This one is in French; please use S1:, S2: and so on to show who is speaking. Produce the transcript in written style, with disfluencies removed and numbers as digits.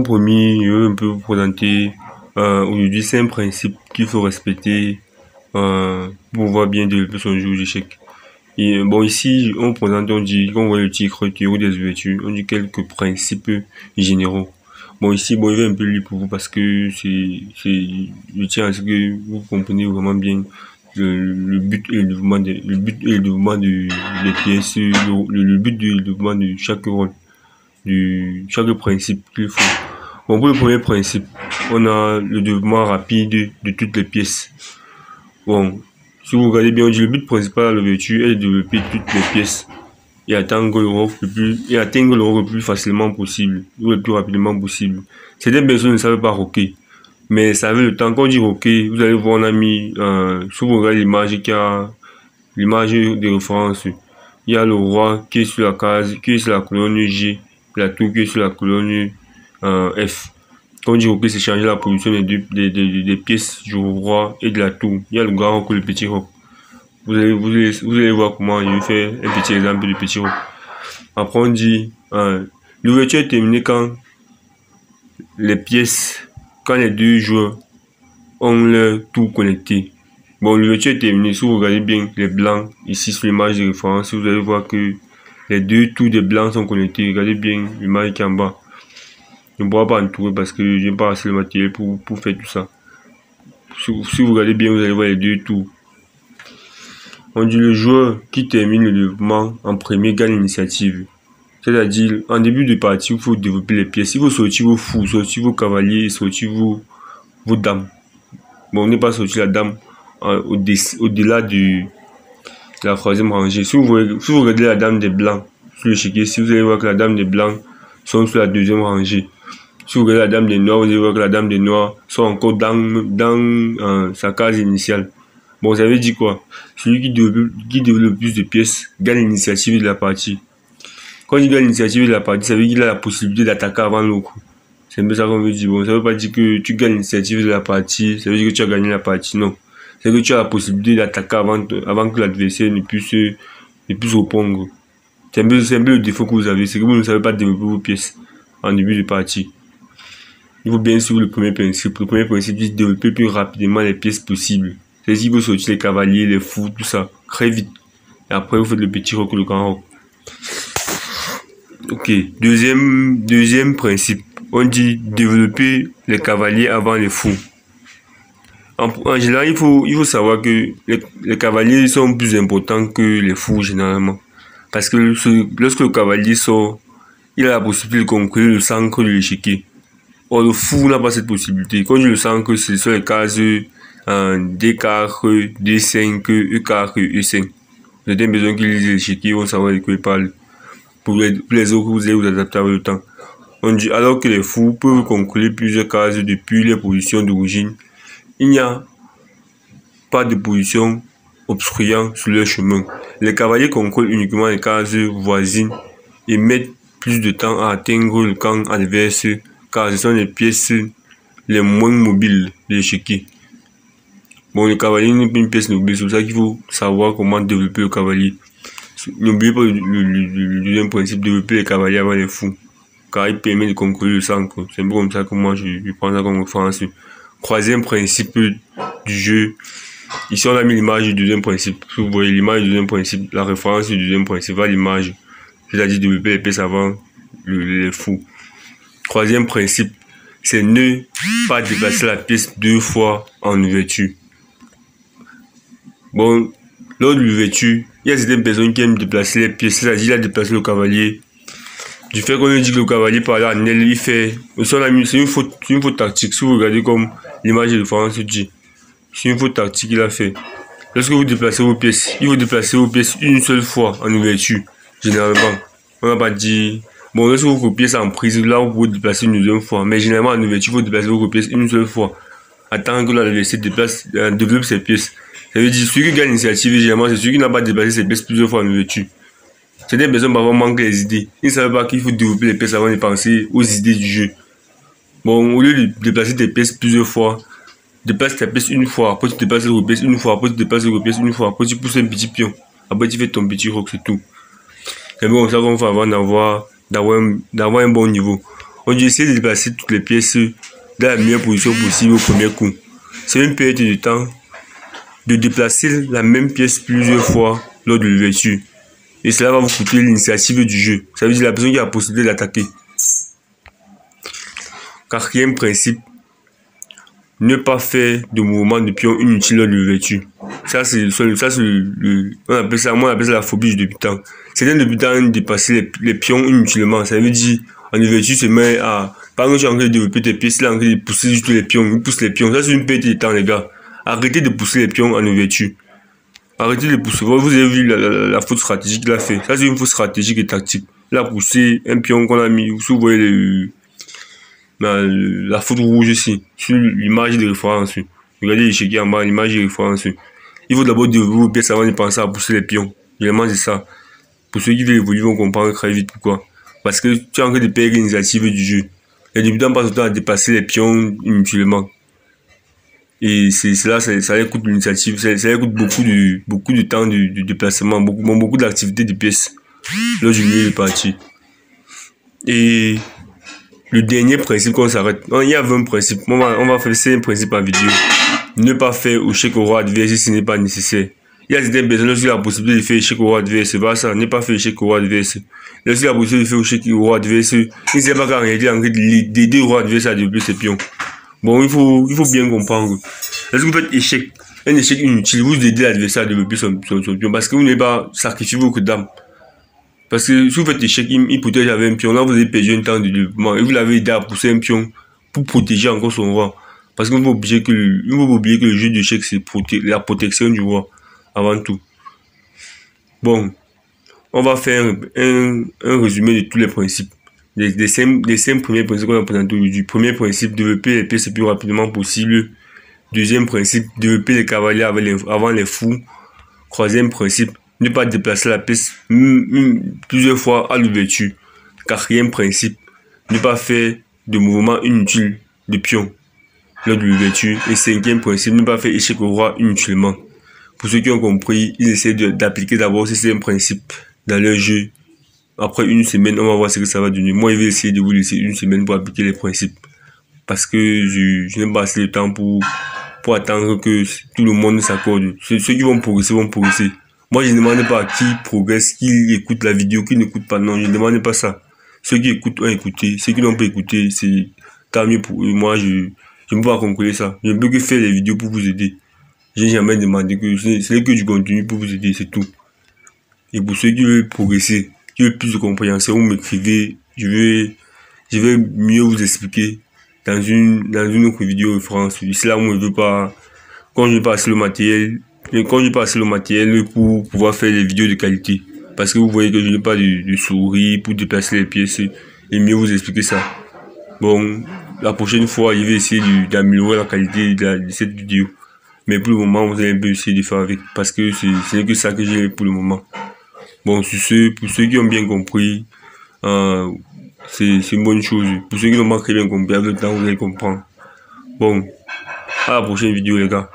S1: Premier, je vais un peu vous présenter aujourd'hui 5 principes qu'il faut respecter pour pouvoir bien développer son jeu d'échecs. Et bon, ici, on présente, on dit, quand on voit le titre théorie des ouvertures, on dit quelques principes généraux. Bon, ici, bon, je vais un peu lire pour vous parce que je tiens à ce que vous compreniez vraiment bien le but et le développement des pièces, le but du développement de chaque rôle, chaque principe qu'il faut. Bon, pour le premier principe, on a le développement rapide de toutes les pièces. Bon, si vous regardez bien, on dit le but principal à l'ouverture est de développer toutes les pièces et atteindre le rôle le plus facilement possible, ou le plus rapidement possible. Certaines personnes ne savent pas roquer, mais ça veut le temps qu'on dit roquer, vous allez voir, on a mis, si vous regardez l'image l'image de référence, il y a le roi qui est sur la case, qui est sur la colonne G, la tour qui est sur la colonne F. Quand on dit roquer, c'est changer la position des pièces du roi et de la tour. Il y a le grand roc et le petit roc. Vous allez voir comment je vais faire un petit exemple de petit roc. Après, on dit l'ouverture est terminée quand les deux joueurs ont leur tour connecté. Bon, l'ouverture est terminée. Si vous regardez bien les blancs ici sur l'image de référence, vous allez voir que les deux tours des blancs sont connectés. Regardez bien l'image qui est en bas. Je ne pourrai pas entourer parce que je n'ai pas assez de matériel pour faire tout ça. Si vous regardez bien, vous allez voir les deux tours. On dit le joueur qui termine le développement en premier gagne l'initiative. C'est-à-dire, en début de partie, il faut développer les pièces. Il faut sortir vos fous, sortir vos cavaliers, sortir vos dames. Bon, on n'est pas sorti la dame au-delà de la troisième rangée. Si vous regardez la dame des blancs sur l'échiquier, si vous allez voir que la dame des blancs sont sur la deuxième rangée. Si vous regardez la dame des noirs, vous allez voir que la dame des noirs sont encore dans sa case initiale. Bon, ça veut dire quoi? Celui qui développe plus de pièces gagne l'initiative de la partie. Quand il gagne l'initiative de la partie, ça veut dire qu'il a la possibilité d'attaquer avant le coup. C'est un peu ça qu'on veut dire. Bon, ça veut pas dire que tu gagnes l'initiative de la partie, ça veut dire que tu as gagné la partie, non. C'est que tu as la possibilité d'attaquer avant que l'adversaire ne puisse répondre. C'est un peu le défaut que vous avez, c'est que vous ne savez pas développer vos pièces en début de partie. Il faut bien suivre le premier principe. Le premier principe, c'est de développer plus rapidement les pièces possibles. C'est-à-dire qu'il faut sortir les cavaliers, les fous, tout ça, très vite. Et après, vous faites le petit roc ou le grand roc. Ok, deuxième principe. On dit développer les cavaliers avant les fous. En général, il faut savoir que les cavaliers sont plus importants que les fous, généralement. Parce que lorsque le cavalier sort, il a la possibilité de conquérir le centre de l'échiquier. Or, le fou n'a pas cette possibilité. Quand je le sens que ce sont les cases D4, D5, E4, E5. Vous avez besoin qu'ils lisent l'échiquier, ils vont savoir de quoi ils parlent. Pour les autres, vous allez vous adapter avec le temps. On dit alors que les fous peuvent conquérir plusieurs cases depuis les positions d'origine, il n'y a pas de position obstruant sur leur chemin. Les cavaliers contrôlent uniquement les cases voisines et mettent plus de temps à atteindre le camp adverse car ce sont les pièces les moins mobiles de l'échiquier. Bon, le cavalier n'est pas une pièce mobile, c'est pour ça qu'il faut savoir comment développer le cavalier. N'oubliez pas le deuxième principe, développer les cavaliers avant les fous, car il permet de conquérir le centre. C'est un peu comme ça que moi je prends ça comme référence. Troisième principe du jeu. Ici on a mis l'image du deuxième principe. Si vous voyez l'image du deuxième principe, la référence du deuxième principe à l'image, c'est-à-dire développer les pièces avant les fous. Troisième principe, c'est ne pas déplacer la pièce deux fois en ouverture. Bon, lors de l'ouverture, il y a certaines personnes qui aiment déplacer les pièces, c'est-à-dire il a déplacé le cavalier. Du fait qu'on dit que le cavalier par là en aile, il fait. C'est une faute tactique. Si vous regardez comme l'image de référence dit, c'est une faute tactique qu'il a fait. Lorsque vous déplacez vos pièces, il faut déplacer vos pièces une seule fois en ouverture, généralement. On n'a pas dit. Bon, lorsque vos pièces en prise, là, vous pouvez déplacer une deuxième fois. Mais généralement, en ouverture, il faut déplacer vos pièces une seule fois. Attendre que l'adversaire développe ses pièces. Ça veut dire celui qui gagne l'initiative, généralement, c'est celui qui n'a pas déplacé ses pièces plusieurs fois en ouverture. Certaines personnes parfois manquent les idées. Ils ne savent pas qu'il faut développer les pièces avant de penser aux idées du jeu. Bon, au lieu de déplacer tes pièces plusieurs fois, déplace ta pièce une fois, après tu déplaces l'autre pièce une fois, après tu déplaces l'autre pièce une fois, après tu pousses un petit pion, après tu fais ton petit roc, c'est tout. C'est bon ça qu'on va avoir d'avoir un bon niveau. On dit essayer de déplacer toutes les pièces dans la meilleure position possible au premier coup. C'est une perte de temps de déplacer la même pièce plusieurs fois lors de l'ouverture. Et cela va vous coûter l'initiative du jeu. Ça veut dire la personne qui a la possibilité d'attaquer. Quatrième principe, ne pas faire de mouvement de pion inutile lors de l'ouverture. Ça, c'est on appelle ça la phobie du débutant. Certains débutants aiment dépasser les pions inutilement. Ça veut dire, en ouverture, se met à, par exemple, tu es en train de développer tes pièces, là, en train de pousser juste les pions, il pousse les pions. Ça, c'est une perte de temps, les gars. Arrêtez de pousser les pions en ouverture. Arrêtez de pousser. Vous avez vu la faute stratégique qu'il a fait. Ça, c'est une faute stratégique et tactique. Il a poussé un pion qu'on a mis. Vous voyez la faute rouge ici, sur l'image de référence. Regardez l'échiquier en bas, l'image de référence. Il faut d'abord développer vos pièces avant de penser à pousser les pions. Vraiment, c'est ça. Pour ceux qui veulent évoluer, vont comprendre très vite pourquoi. Parce que tu es en train de perdre l'initiative du jeu. Les débutants passent le temps à dépasser les pions inutilement. Et ça leur coûte l'initiative, ça leur coûte beaucoup de temps de déplacement, beaucoup d'activités de pièces lors du milieu de partie. Et le dernier principe qu'on s'arrête, il y a 20 principes, on va faire 5 principes en vidéo. Ne pas faire échec au roi adverse si ce n'est pas nécessaire. Il y a certaines personnes qui ont la possibilité de faire échec au roi adverse, c'est pas ça, ne pas faire échec au roi adverse. Il y a aussi la possibilité de faire échec au roi adverse, il ne sait pas qu'en réalité, d'aider le roi adverse à développer ses pions. Bon, il faut bien comprendre. Est-ce que vous faites un échec inutile, vous aidez l'adversaire à développer son pion parce que vous n'avez pas sacrifié beaucoup d'âme. Parce que si vous faites échec, il protège avec un pion, là vous avez perdu un temps de développement et vous l'avez aidé à pousser un pion pour protéger encore son roi. Parce qu'il ne faut pas oublier que le jeu d'échec c'est la protection du roi avant tout. Bon, on va faire un résumé de tous les principes. Les 5 premiers principes qu'on a présentés aujourd'hui. Premier principe, développer les pièces le plus rapidement possible. Deuxième principe, développer les cavaliers avant les fous. Troisième principe, ne pas déplacer la pièce plusieurs fois à l'ouverture. Quatrième principe, ne pas faire de mouvements inutiles de pion lors de l'ouverture. Et cinquième principe, ne pas faire échec au roi inutilement. Pour ceux qui ont compris, ils essaient d'appliquer d'abord ces 5 principes dans leur jeu. Après une semaine, on va voir ce que ça va donner. Moi, je vais essayer de vous laisser une semaine pour appliquer les principes. Parce que je n'ai pas assez de temps pour attendre que tout le monde s'accorde. Ceux qui vont progresser, vont progresser. Moi, je ne demande pas à qui progresse, qui écoute la vidéo, qui n'écoute pas. Non, je ne demande pas ça. Ceux qui écoutent ont écouté. Ceux qui n'ont pas écouté, c'est tant mieux pour eux. Moi, je ne peux pas contrôler ça. Je ne peux que faire les vidéos pour vous aider. Je n'ai jamais demandé que ce n'est que du contenu pour vous aider, c'est tout. Et pour ceux qui veulent progresser, qui veulent plus de compréhension, vous m'écrivez, je vais mieux vous expliquer dans une autre vidéo référence. C'est là où je veux pas, quand je passe le matériel pour pouvoir faire des vidéos de qualité. Parce que vous voyez que je n'ai pas de souris pour déplacer les pièces et mieux vous expliquer ça. Bon, la prochaine fois, je vais essayer d'améliorer la qualité de cette vidéo. Mais pour le moment, vous allez un peu essayer de faire avec. Parce que ce n'est que ça que j'ai pour le moment. Bon, pour ceux qui ont bien compris, c'est une bonne chose. Pour ceux qui n'ont pas très bien compris, avec le temps, vous allez comprendre. Bon, à la prochaine vidéo, les gars.